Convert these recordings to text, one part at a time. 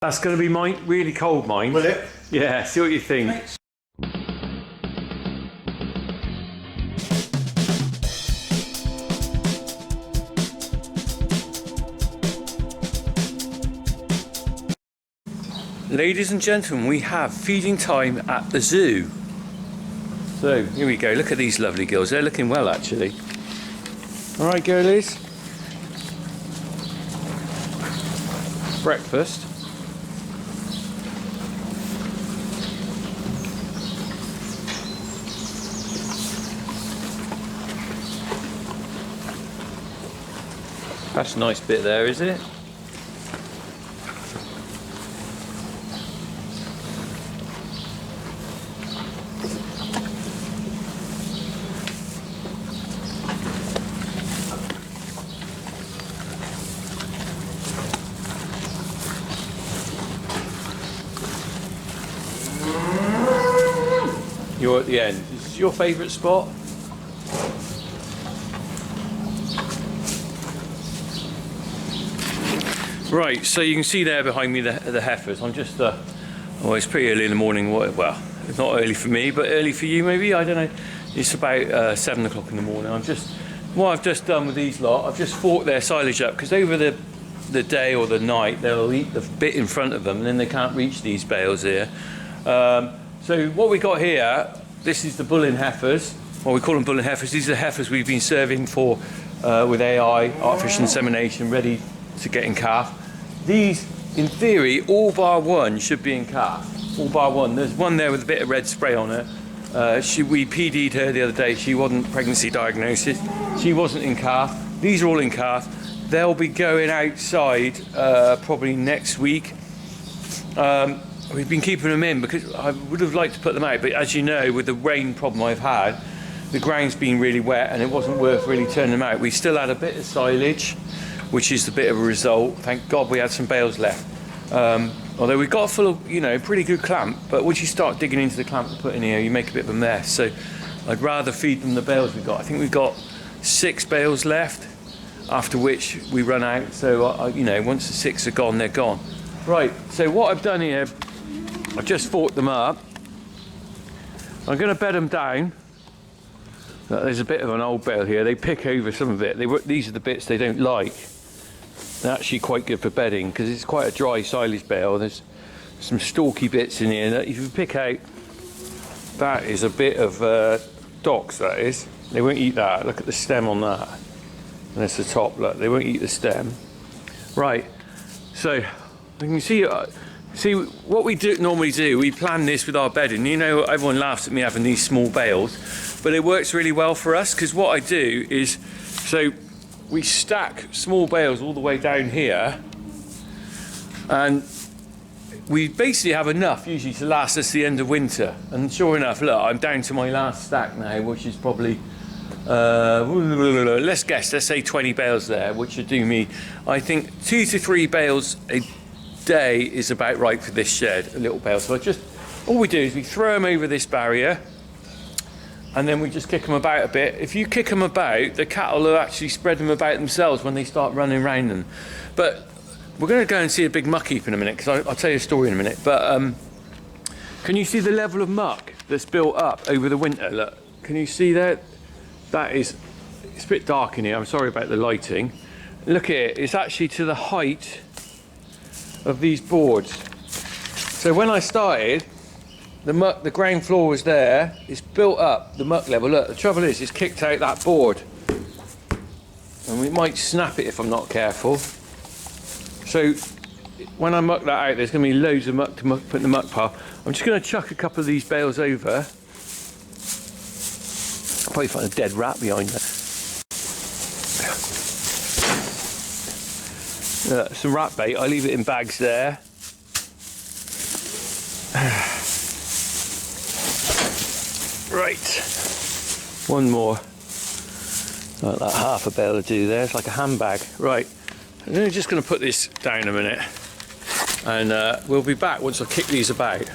That's going to be mine, really cold mine. Will it? Yeah, see what you think. Thanks. Ladies and gentlemen, we have feeding time at the zoo. So, here we go. Look at these lovely girls. They're looking well, actually. Alright, girlies. Breakfast. That's a nice bit there, is it? You're at the end. Is this your favourite spot? Right, so you can see there behind me the heifers. I'm just, well, it's pretty early in the morning. Well, it's not early for me, but early for you maybe. I don't know. It's about 7 o'clock in the morning. What I've just done with these lot, I've just forked their silage up because over the day or the night they'll eat the bit in front of them, and then they can't reach these bales here. So what we got here, this is the bulling heifers. Well, we call them bulling heifers. These are the heifers we've been serving for with AI, artificial insemination, ready to get in calf. These, in theory, all bar one should be in calf. All bar one. There's one there with a bit of red spray on it. We PD'd her the other day. She wasn't pregnancy diagnosis. She wasn't in calf. These are all in calf. They'll be going outside probably next week. We've been keeping them in because I would have liked to put them out, but as you know, with the rain problem I've had, the ground's been really wet and it wasn't worth really turning them out. We still had a bit of silage, which is a bit of a result. Thank God we had some bales left. Although we got a full of, you know, pretty good clamp, but once you start digging into the clamp to put in here, you make a bit of a mess. So I'd rather feed them the bales we've got. I think we've got 6 bales left, after which we run out. So, you know, once the 6 are gone, they're gone. Right, so what I've done here, I've just forked them up. I'm going to bed them down. There's a bit of an old bale here. They pick over some of it. These are the bits they don't like. They're actually quite good for bedding because it's quite a dry silage bale. There's some stalky bits in here that if you pick out, that is a bit of docks, that is. They won't eat that. Look at the stem on that. And there's the top, look. They won't eat the stem. Right, so you can see what we normally do, we plan this with our bedding. You know, everyone laughs at me having these small bales, but it works really well for us because what I do is, so we stack small bales all the way down here, and we basically have enough usually to last us the end of winter. And sure enough, look, I'm down to my last stack now, which is probably, let's say 20 bales there, which would do me, I think 2 to 3 bales a day is about right for this shed, a little bale. So all we do is we throw them over this barrier, and then we just kick them about a bit. If you kick them about, the cattle will actually spread them about themselves when they start running around them. But we're going to go and see a big muck heap in a minute, because I'll tell you a story in a minute. But can you see the level of muck that's built up over the winter? Look, can you see that? It's a bit dark in here. I'm sorry about the lighting. Look at it. It's actually to the height of these boards. So when I started, the ground floor was there. It's built up, the muck level. Look, the trouble is it's kicked out that board, and we might snap it if I'm not careful. So when I muck that out, there's going to be loads of muck to put in the muck pile. I'm just going to chuck a couple of these bales over. I'll probably find a dead rat behind there. Some rat bait. I leave it in bags there. Right, one more. Like that half a bale to do there. It's like a handbag. Right, I'm just going to put this down a minute, and we'll be back once I kick these about.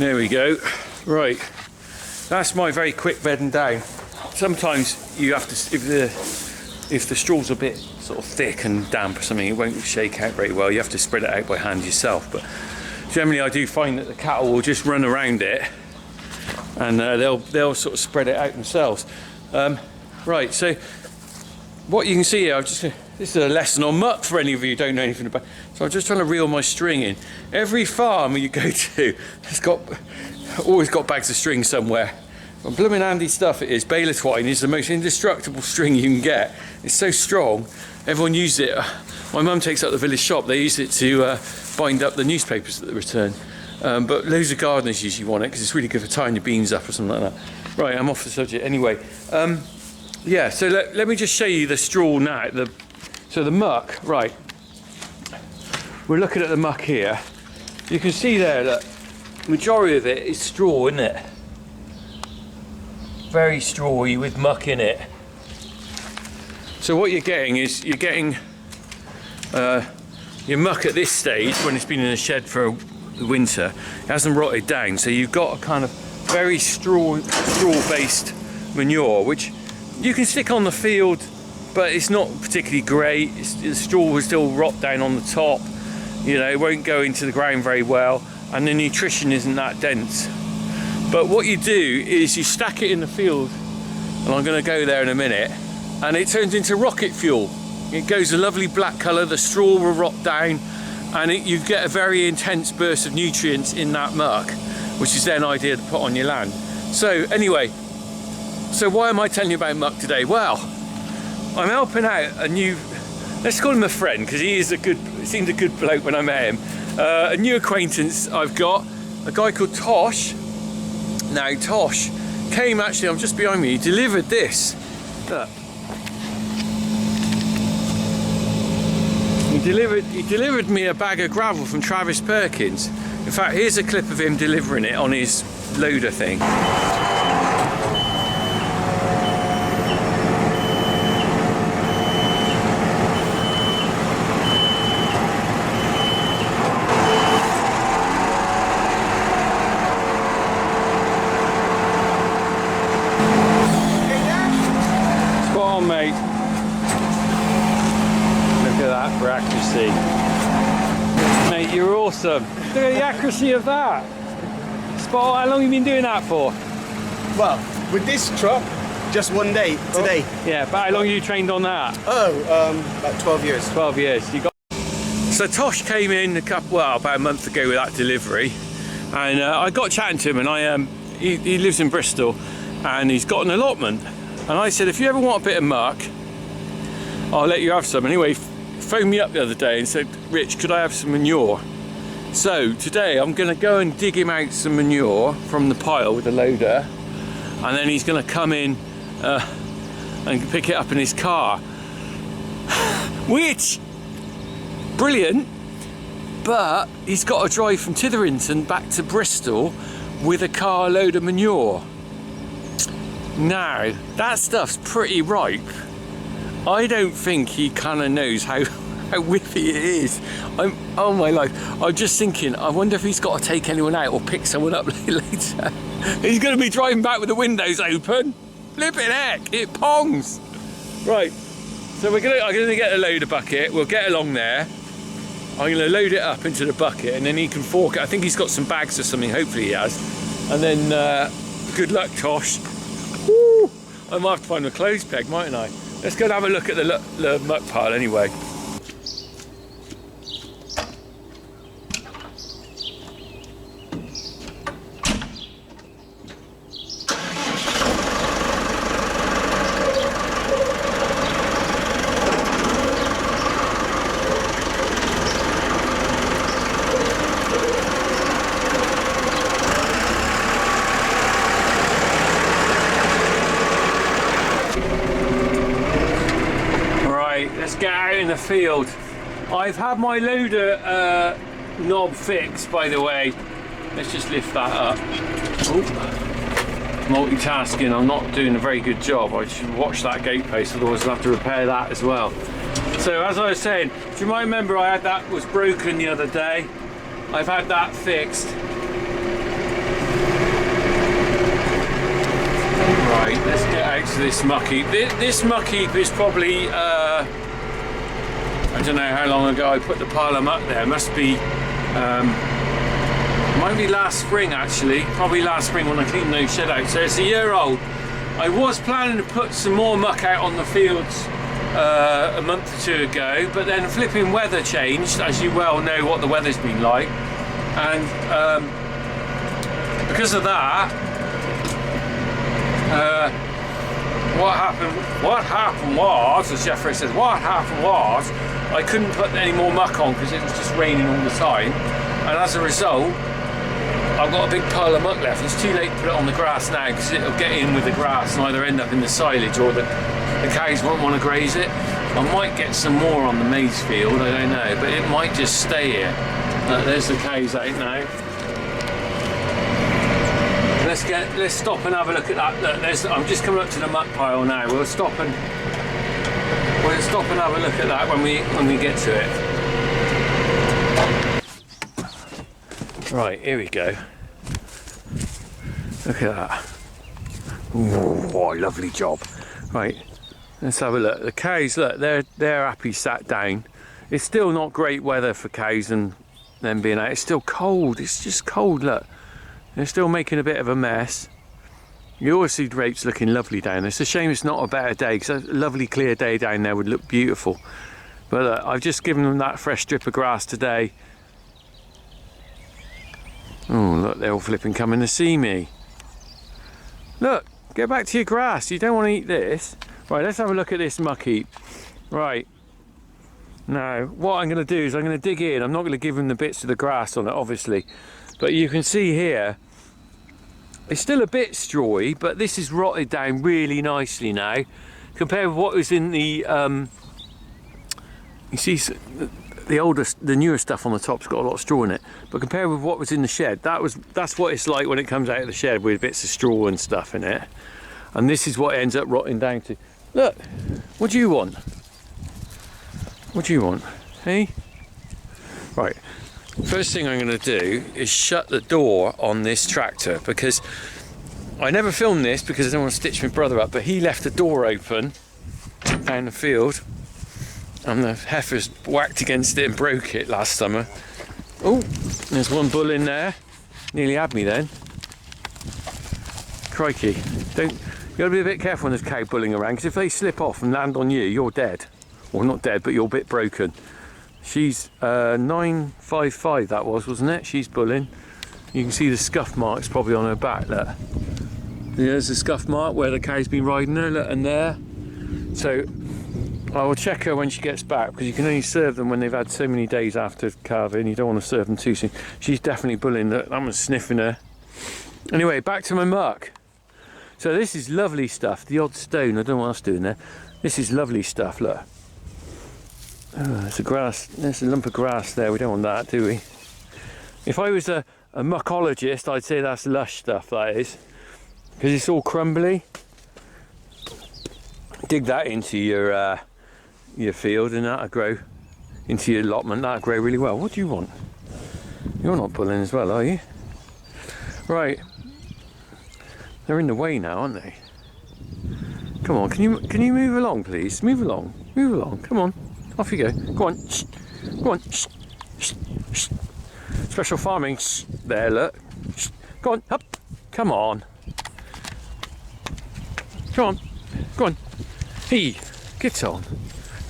There we go. Right, that's my very quick bedding down. Sometimes you have to, if the straw's a bit sort of thick and damp or something, it won't shake out very well. You have to spread it out by hand yourself. But generally, I do find that the cattle will just run around it, and they'll sort of spread it out themselves. Right, so what you can see here, this is a lesson on muck for any of you who don't know anything about. So I'm just trying to reel my string in. Every farm you go to has always got bags of string somewhere. And blooming handy stuff it is. Baler twine is the most indestructible string you can get. It's so strong, everyone uses it. My mum takes it up the village shop. They use it to bind up the newspapers that they return. But loads of gardeners usually want it because it's really good for tying your beans up or something like that. Right, I'm off the subject anyway. Yeah, so let me just show you the straw now. So the muck, right. We're looking at the muck here. You can see there that the majority of it is straw, isn't it? Very strawy with muck in it. So what you're getting is your muck at this stage, when it's been in a shed for the winter, it hasn't rotted down. So you've got a kind of very straw-based manure, which you can stick on the field, but it's not particularly great. The straw will still rot down on the top. You know, it won't go into the ground very well, and the nutrition isn't that dense. But what you do is you stack it in the field, and I'm going to go there in a minute, and it turns into rocket fuel. It goes a lovely black colour, the straw will rot down, and you get a very intense burst of nutrients in that muck, which is then ideal to put on your land. So anyway, so why am I telling you about muck today? Well, I'm helping out a new, let's call him a friend, because he seemed a good bloke when I met him. A new acquaintance I've got, a guy called Tosh. Now Tosh came, actually, I'm just behind me, he delivered this. Look. He delivered me a bag of gravel from Travis Perkins. In fact, here's a clip of him delivering it on his loader thing. Mate, look at that for accuracy. Mate, you're awesome. Look at the accuracy of that. Spot. How long have you been doing that for? Well, with this truck, just one day today. Oh, yeah, but how long have you trained on that? Oh, about 12 years. 12 years. You got. So Tosh came in about a month ago with that delivery, and I got chatting to him, and he lives in Bristol, and he's got an allotment. And I said, if you ever want a bit of muck, I'll let you have some. Anyway, he phoned me up the other day and said, Rich, could I have some manure? So today I'm going to go and dig him out some manure from the pile with the loader, and then he's going to come in and pick it up in his car. Which, brilliant, but he's got to drive from Titherington back to Bristol with a car load of manure. Now, that stuff's pretty ripe. I don't think he kind of knows how whippy it is. Oh my life, I'm just thinking, I wonder if he's got to take anyone out or pick someone up later. He's going to be driving back with the windows open. Flipping heck, it pongs. Right, so I'm going to get a loader bucket. We'll get along there. I'm going to load it up into the bucket, and then he can fork it. I think he's got some bags or something, hopefully he has. And then, good luck, Tosh. Woo! I might have to find a clothes peg, mightn't I? Let's go and have a look at the muck pile anyway. Let's get out in the field. I've had my loader knob fixed, by the way. Let's just lift that up. Ooh. Multitasking, I'm not doing a very good job. I should watch that gate post, otherwise I'll have to repair that as well. So as I was saying, do you might remember I had that was broken the other day? I've had that fixed. back to this muck heap. This muck heap is probably, I don't know how long ago I put the pile of muck there. It must be, might be last spring actually. Probably last spring when I cleaned those shed out. So it's a year old. I was planning to put some more muck out on the fields a month or two ago, but then flipping weather changed, as you well know what the weather's been like, and because of that, what happened was, as Jeffrey says, what happened was I couldn't put any more muck on because it was just raining all the time, and as a result I've got a big pile of muck left. It's too late to put it on the grass now because it'll get in with the grass and either end up in the silage or the cows won't want to graze it. I might get some more on the maize field, I don't know, but it might just stay here. There's the cows out now. Let's stop and have a look at that. Look, I'm just coming up to the muck pile now. We'll stop and have a look at that when we get to it. Right, here we go. Look at that. Oh, lovely job. Right, let's have a look. The cows, look, they're happy sat down. It's still not great weather for cows and them being out. It's still cold. It's just cold, look. They're still making a bit of a mess. You always see drapes looking lovely down there. It's a shame it's not a better day because a lovely clear day down there would look beautiful. But look, I've just given them that fresh strip of grass today. Oh, look, they're all flipping coming to see me. Look, get back to your grass. You don't want to eat this. Right, let's have a look at this muck heap. Right. Now, what I'm going to do is I'm going to dig in. I'm not going to give them the bits of the grass on it, obviously. But you can see here, it's still a bit strawy, but this is rotted down really nicely now. Compared with what was in the, you see, the newer stuff on the top's got a lot of straw in it, but compared with what was in the shed, that's what it's like when it comes out of the shed with bits of straw and stuff in it. And this is what it ends up rotting down to. Look, what do you want? What do you want? Hey? Right, first thing I'm going to do is shut the door on this tractor, because I never filmed this because I don't want to stitch my brother up, but he left the door open down the field and the heifers whacked against it and broke it last summer. Oh, there's one bull in there. Nearly had me then. Crikey. You gotta be a bit careful when there's cow bulling around, because if they slip off and land on you, you're dead. Well, not dead, but you're a bit broken. She's 955 that was, wasn't it? She's bulling. You can see the scuff marks probably on her back, look. There's the scuff mark where the cow's been riding her, look, and there. So I will check her when she gets back, because you can only serve them when they've had so many days after calving. You don't want to serve them too soon. She's definitely bullying. That one's sniffing her. Anyway, back to my muck. So this is lovely stuff. The odd stone, I don't know what else to do in there. This is lovely stuff, look. Oh, there's a lump of grass there. We don't want that, do we? If I was a muckologist, I'd say that's lush stuff, that is. Because it's all crumbly. Dig that into your field and that'll grow into your allotment. That'll grow really well. What do you want? You're not pulling as well, are you? Right. They're in the way now, aren't they? Come on, can you move along, please? Move along. Move along. Come on. Off you go. Go on. Shh. Go on. Shh. Shh. Shh. Special farming. Shh. There, look. Shh. Go on. Up. Come on. Come on. Go on. Hey, get on.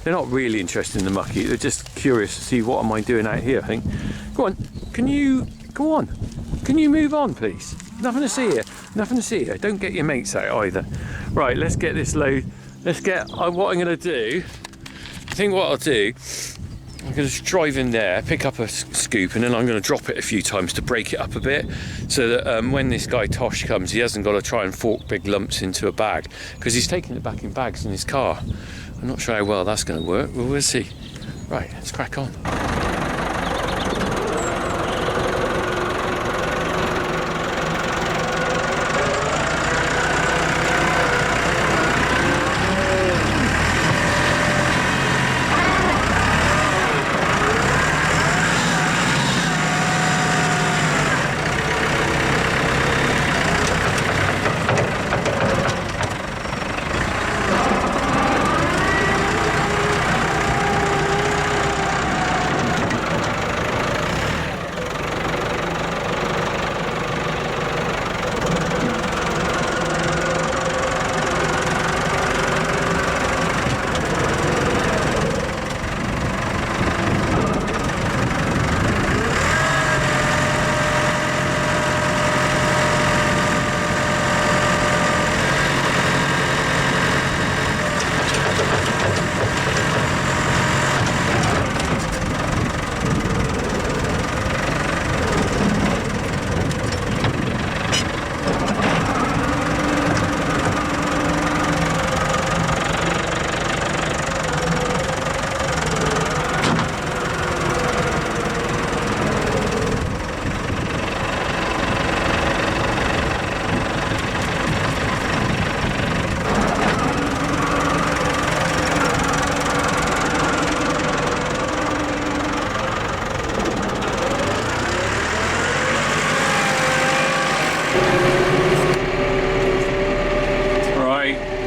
They're not really interested in the mucky. They're just curious to see what am I doing out here, I think. Go on. Can you... Go on. Can you move on, please? Nothing to see here. Nothing to see here. Don't get your mates out either. Right, let's get this load. Let's get... what I'm going to do... I think what I'll do... I'm going to just drive in there, pick up a scoop, and then I'm going to drop it a few times to break it up a bit, so that when this guy Tosh comes, he hasn't got to try and fork big lumps into a bag, because he's taking it back in bags in his car. I'm not sure how well that's going to work, but we'll see. Right, let's crack on.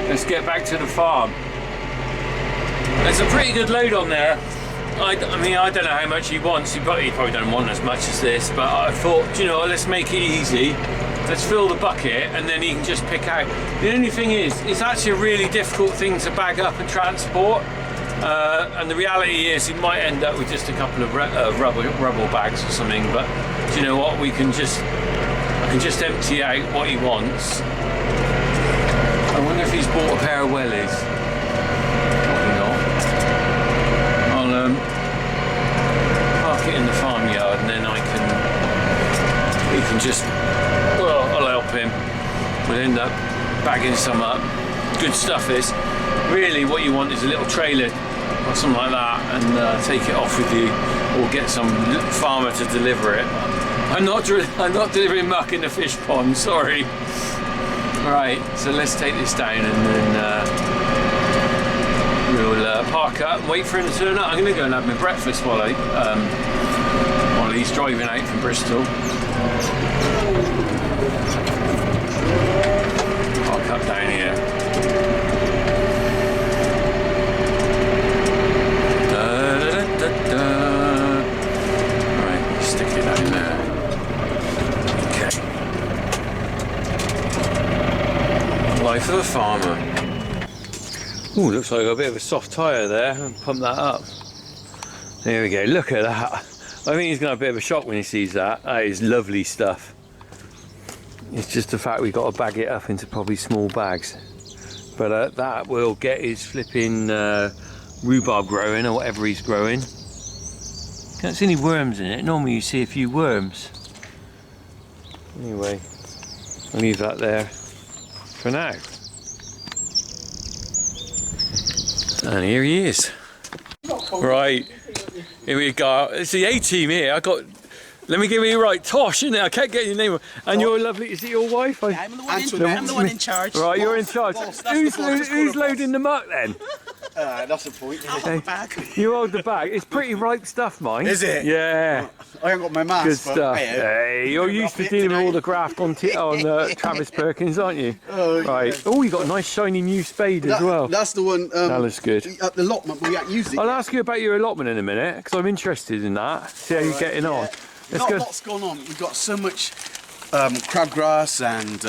let's get back to the farm. There's a pretty good load on there. I mean, I don't know how much he wants. He probably don't want as much as this, but I thought, you know, let's make it easy. Let's fill the bucket and then he can just pick out. The only thing is, it's actually a really difficult thing to bag up and transport. And the reality is, he might end up with just a couple of rubble bags or something. But do you know what? I can just empty out what he wants. I wonder if he's bought a pair of wellies. Probably not. I'll park it in the farmyard and then he can just. Well, I'll help him. We'll end up bagging some up. Good stuff is. Really what you want is a little trailer or something like that and take it off with you or get some farmer to deliver it. I'm not delivering muck in the fish pond, sorry. Right, so let's take this down and then we'll park up and wait for him to turn up. I'm going to go and have my breakfast while he's driving out from Bristol. Park up down here. Right, stick it down there. Okay. Life of a farmer. Ooh, looks like I got a bit of a soft tyre there. Pump that up. There we go, look at that. I think he's going to have a bit of a shock when he sees that. That is lovely stuff. It's just the fact we've got to bag it up into probably small bags. But that will get his flipping rhubarb growing or whatever he's growing. Can't see any worms in it. Normally you see a few worms. Anyway, I'll leave that there for now. And here he is. Right, here we go. It's the A-team here. Let me give you right, Tosh, isn't it? I can't get your name. And you're lovely. Is it your wife? Yeah, I'm the one in charge. Right, you're in charge. Who's loading the muck then? That's the point. I'll hold the bag. You hold the bag. It's pretty ripe stuff, mine. Is it? Yeah. I haven't got my mask. Good stuff. Hey, you're used to dealing with all the graft on Travis Perkins, aren't you? Right. Oh, you got a nice shiny new spade as well. That's the one. That looks good. At the allotment, we can't use it. I'll ask you about your allotment in a minute because I'm interested in that. See how you're getting on. Let's go. What's gone on? We've got so much crabgrass and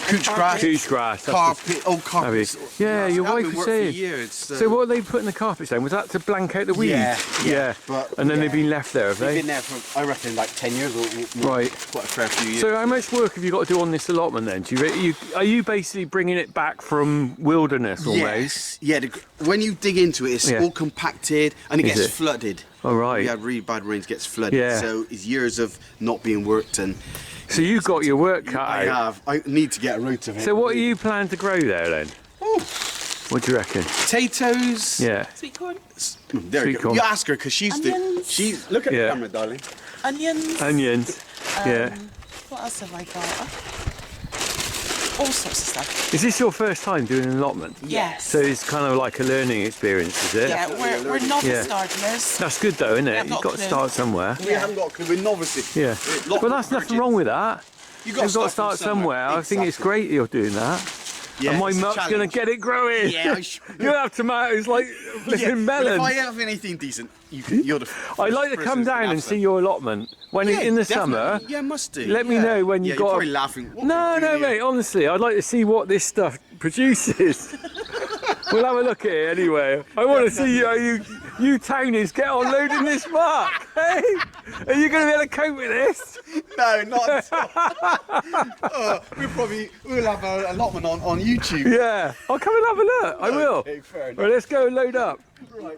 couch grass, carpet, old carpets. Yeah, your wife was saying. Years, so what are they putting the carpets down? Was that to blank out the weeds? Yeah. And then they've been left there, have they? They've been there for, I reckon, like 10 years or more. Right. Quite a fair few years. So how much work have you got to do on this allotment then? Are you basically bringing it back from wilderness almost? Yes. Yeah, when you dig into it, it's all compacted and it gets flooded. Oh, right. We had really bad rains, gets flooded. Yeah. So it's years of not being worked and. So you've got your work cut out. I have. I need to get a root of it. So what are you planning to grow there then? Ooh. What do you reckon? Potatoes. Yeah. Sweet corn. There Sweet you go. corn. You ask her because she's look at the camera, darling. Onions. Onions. Yeah. What else have I got? All sorts of stuff. Is this your first time doing an allotment? Yes. So it's kind of like a learning experience, is it? Yeah, we're novice gardeners. That's good though, isn't it? You've got to start somewhere. We haven't got a clue. We're novices. Yeah. Well, that's nothing wrong with that. You've got to start somewhere. Exactly. I think it's great you're doing that. Yeah, and my muck's going to get it growing. Yeah, you'll have tomatoes like flipping melon. Well, if I have anything decent, you're the I'd like to come down and see your allotment when in the summer. Yeah, must do. Let me know when you've got. You're probably laughing. No, mate. Honestly, I'd like to see what this stuff produces. We'll have a look at it anyway. I want to see you Townies get on loading this muck. Hey, are you going to be able to cope with this? No, not at all. We'll have an allotment on YouTube. Yeah, I'll come and have a look. I will. Okay, fair enough. Right, let's go and load up. Right.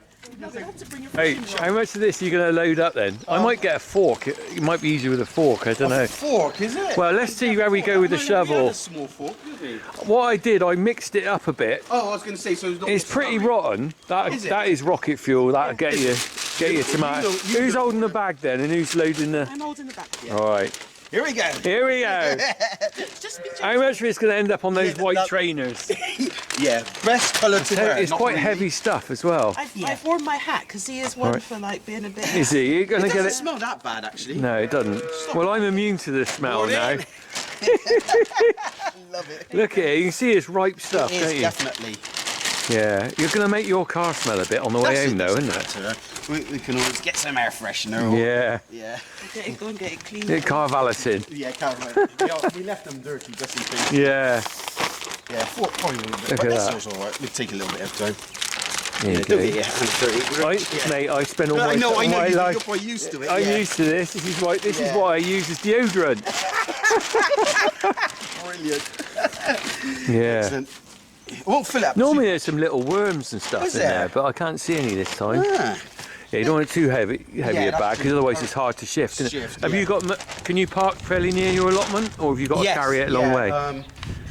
Hey, how much of this are you going to load up then? I might get a fork. It might be easier with a fork. I don't know. A fork, is it? Well, let's see how we go with the shovel. We had a small fork, didn't we? What I did, I mixed it up a bit. Oh, I was going to say, so it's pretty rotten. That is rocket fuel. That'll get you tomato. Who's holding the bag then, and who's loading the? I'm holding the bag. Yeah. All right. Here we go. Here we go. How much of it's going to end up on those white trainers? Yeah, best colour to wear. It's quite heavy stuff as well. I've worn my hat because he is one for like being a bit. Is he? You're going to get it? It doesn't smell that bad actually. No, it doesn't. Well, I'm immune to the smell now. love it. Look at it. You can see it's ripe stuff, It don't is, you? definitely. Yeah. You're going to make your car smell a bit on the way home, though, isn't it? We can always get some air freshener. Or, Yeah. Yeah. Go and get it clean. Get car valeting. Yeah, we left them dirty just in case. Yeah. Yeah, probably a little bit. Look But at that's that. also alright. We'll take a little bit of time. There you Don't go. get your hands dirty. Mate, I spend all my, I know, my you're life. quite used to it. I'm yeah. used to this. This is what Yeah. I use as deodorant. Brilliant. Yeah. Excellent. It won't fill up. Normally there's some little worms and stuff Is in there? there, but I can't see any this time. Ah. Yeah, you don't want it too heavy a that's bag, because true. otherwise it's hard to shift. Isn't it? Shift, Have yeah. you got? Can you park fairly near your allotment, or have you got to Yes, carry it a long way?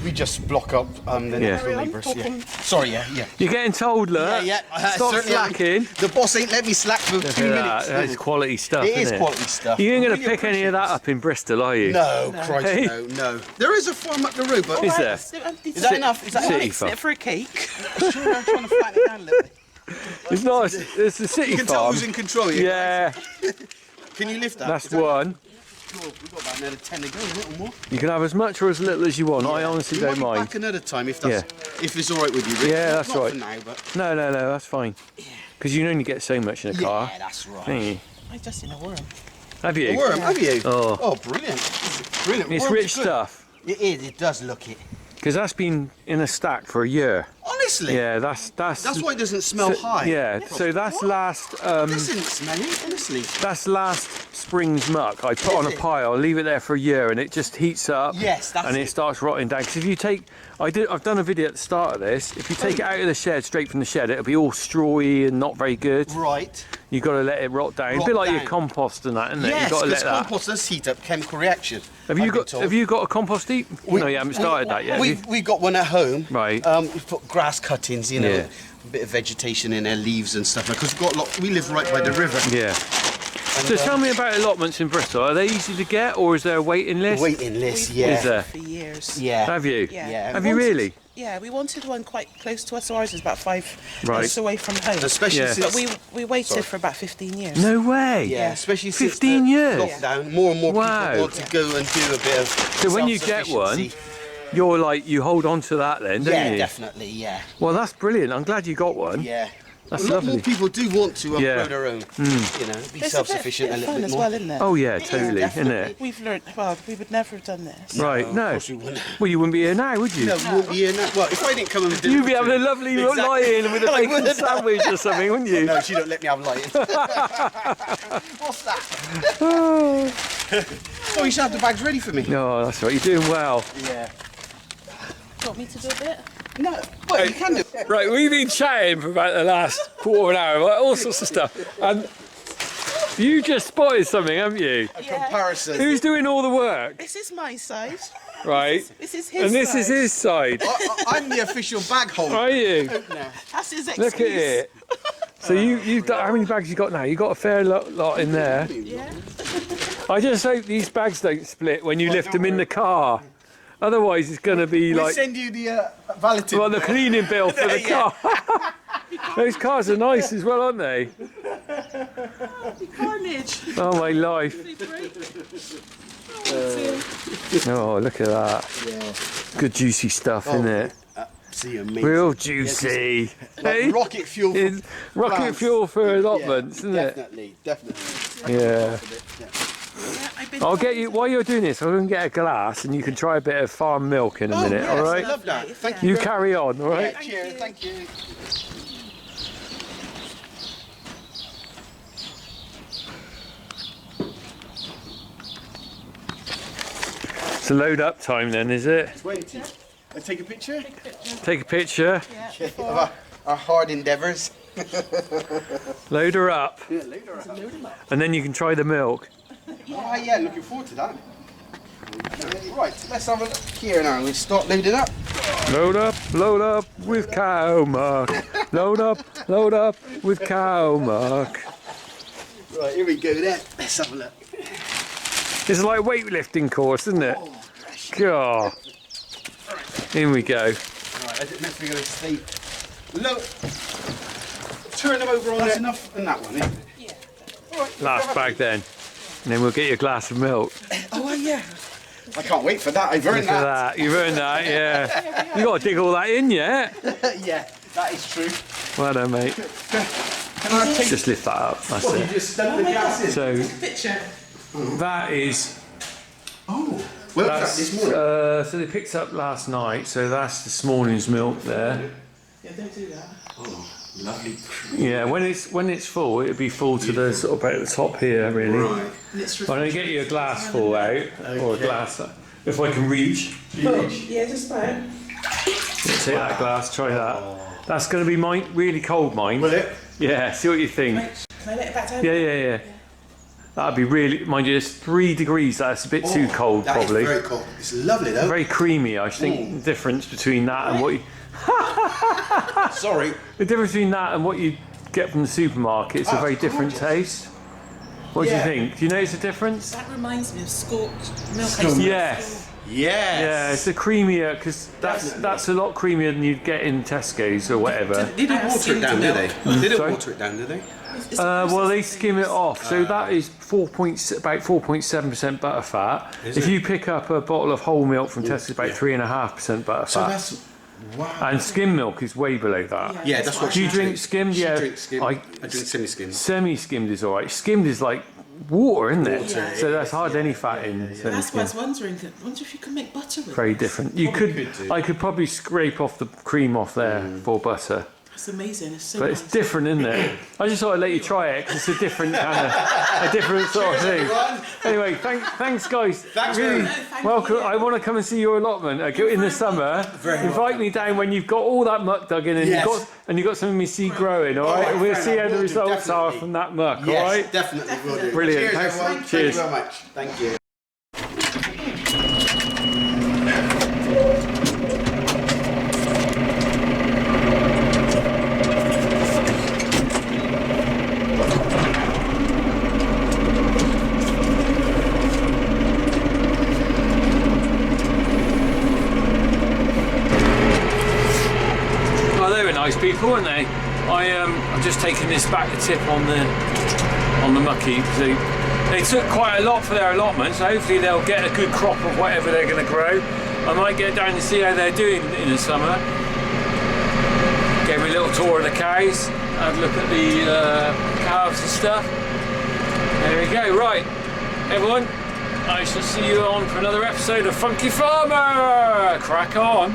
We just block up the next door neighbours. Yeah. Sorry, yeah. You're getting told, look. Yeah. Stop certainly am. slacking. The boss ain't let me slack for 2 Look at minutes. that. That's quality stuff, It is isn't it? quality stuff. You ain't going to Really pick any of that appreciate up in Bristol, are you? No, Christ, Hey? no. There is a farm up the road, but Is there? Is that enough? Is that City mixing farm. it for a cake? sure I'm trying to flatten it down a little bit. It's not. It's the city You can tell farm. who's in control here. Yeah, Can you lift that? that's Is that- one. Sure, we've got about another 10 to go, a little more. You can have as much or as little as you want. I honestly we don't might be mind. back another time if it's all right with you, Rick. Yeah, that's Not right. for now, but No, that's fine. Because you only get so much in a car. yeah, that's right. Don't you? I just in a worm. Have A you? worm, have you? Oh. Brilliant. Brilliant. It's Worms rich are good. stuff. It is, it does look it. Because that's been in a stack for a year. Honestly. Yeah, that's That's why it doesn't smell high. Yeah, so that's last This isn't smelly, honestly. that's last spring's muck. I put on a it? pile, leave it there for a year, and it just heats up. Yes, that's and it it. starts rotting down. Because if you take, I've done a video at the start of this. If you take it out of the shed, straight from the shed, it'll be all strawy and not very good. Right. You've got to let it rot down. It's a Rot bit like down. your compost and that, isn't it? Yes, You've got to let because that. compost does heat up, chemical reaction. Have you got a compost heap? No, you haven't started that yet. have you? We got one at home. Right. We've put grass cuttings, you know, Yeah. a bit of vegetation in there, leaves and stuff. Because we've got a lot. We live right by the river. Yeah. So tell me about allotments in Bristol. Are they easy to get, or is there a waiting list? Waiting list, We've yeah. Is there? wanted for years. Yeah. Have you? Yeah. Have We you wanted- really? Yeah, we wanted one quite close to us. So ours is about 5 Right. minutes away from home. Especially Yeah. since. But we waited for about 15 years. No way. Yeah, especially since 15 the years? lockdown, more and more Wow. people want to go and do a bit of So when you get one, self-sufficiency. you're like, you hold on to that then, don't Yeah, you? definitely, yeah. Well, that's brilliant. I'm glad you got one. Yeah. That's a lot lovely. more people do want to Yeah. grow their own, you know, be It's self-sufficient a a bit little fun bit as more. well, isn't it? Oh yeah, It is, totally, isn't definitely. it? We've learned, well, we would never have done this. Right, Of no. course we wouldn't. Well, you wouldn't be here now, would you? No, we won't be here now. Well, if I didn't come and do You'd be having a lovely Exactly. lie-in with a I bacon would. sandwich or something, wouldn't you? No, she don't let me have lighting. What's that? Oh, you should have the bags ready for me. No, that's right. You're doing well. Yeah. Do you want me to do a bit? No, well, you can do. Right, we've been chatting for about the last quarter of an hour about all sorts of stuff, and you just spotted something, haven't you? A comparison. Who's doing all the work? This is my side. Right. This is his And this side. is his side. I'm the official bag holder. Are you? That's his excuse. Look at it. So you've done, how many bags you got now? You got a fair lot in there. Yeah. I just hope these bags don't split when you lift them in the car. Otherwise, it's going to be We'll like send you the valeting. the cleaning bill for the car. Those cars are nice as well, aren't they? Carnage. Oh my life. Oh, look at that. Good juicy stuff, isn't it? See, amazing. Real juicy. Like Hey? rocket fuel. For It's rocket plants. fuel for allotments, isn't it? Definitely. Yeah. Yeah, I've been I'll get you, while you're doing this, I'm going to get a glass and you can try a bit of farm milk in a minute, yes, alright? I love that. Thank You very carry on, alright? much. Cheers. Thank you. It's a load up time then, is it? 20. Let's take a picture Take a picture, of our hard endeavours. load her up, Yeah, later. and then you can try the milk. Oh, yeah, looking forward to that. Right, let's have a look here now. We'll start loading up. Load up with cow muck. Load up with cow muck. Right, here we go then. Let's have a look. It's like a weightlifting course, isn't it? God. In we go. Right, as it meant we're going to stay low. Turn them over on there. Enough and that one, isn't it? Yeah. Right, Last bag then. And then we'll get you a glass of milk. Oh, yeah. I can't wait for that. I've earned Look at that. You've earned that, yeah. You got to dig all that in yet. Yeah, that is true. Well done, mate. Can I take... Just lift that up. That's What, you it. just stuck the gas in? So Picture. that is. Oh, where was that this morning? So they picked up last night. So that's this morning's milk there. Yeah, don't do that. Oh, lovely. Yeah, when it's full, it'll be full to the sort of about the top here, really. Right. I'm going to get you a glass full out, or a glass, if I can reach. Yeah, just about. Take that glass, try that. That's going to be mine, really cold mine. Will it? Yeah, see what you think. Can I let it back down? Yeah. That'd be really, mind you, it's 3 degrees, that's a bit too cold that probably. Is very cold. It's lovely though. Very creamy, I think the difference between that and what you... Sorry. The difference between that and what you get from the supermarket is a very different taste. What do you think? Do you notice a difference? That reminds me of scorched milk. Yes. Yes. Yeah, it's a creamier, because that's a lot creamier than you'd get in Tesco's or whatever. They didn't water it down, did they? They didn't Sorry? water it down, did they? Well, they skim it off, so that is about 4.7% butter fat. If you pick up a bottle of whole milk from Tesco's, about 3.5% butter fat. So that's... Wow. And skim milk is way below that. Yeah, that's what Do you she drink drinks. skimmed? She Yeah. drinks skim. I drink semi-skimmed. Semi-skimmed is alright. Skimmed is like water, isn't it? Water, So that's hardly any fat in That's why I semi-skimmed. was wondering. I wonder if you can make butter with Very it. different. You could. I could probably scrape off the cream off there for butter. It's amazing. It's so But nice. it's different, isn't it? I just thought I'd let you try it because it's a different kind of, a different sort of thing. Anyway, thanks guys. Thanks, really. thank Welcome. you. I want to come and see your allotment in the summer. Invite me down when you've got all that muck dug in and you've got some of me seed growing. All right, we'll see how the results are from that muck. Yes, all right. definitely will do. Brilliant. Cheers, Thanks. everyone. Cheers. Thank you very much. Thank you. Nice people, aren't they? I'm just taking this back to tip on the mucky. So they took quite a lot for their allotment, so hopefully they'll get a good crop of whatever they're going to grow. I might get down to see how they're doing in the summer. Gave me a little tour of the cows, had a look at the calves and stuff. There we go. Right, everyone, I shall see you on for another episode of Funky Farmer. Crack on.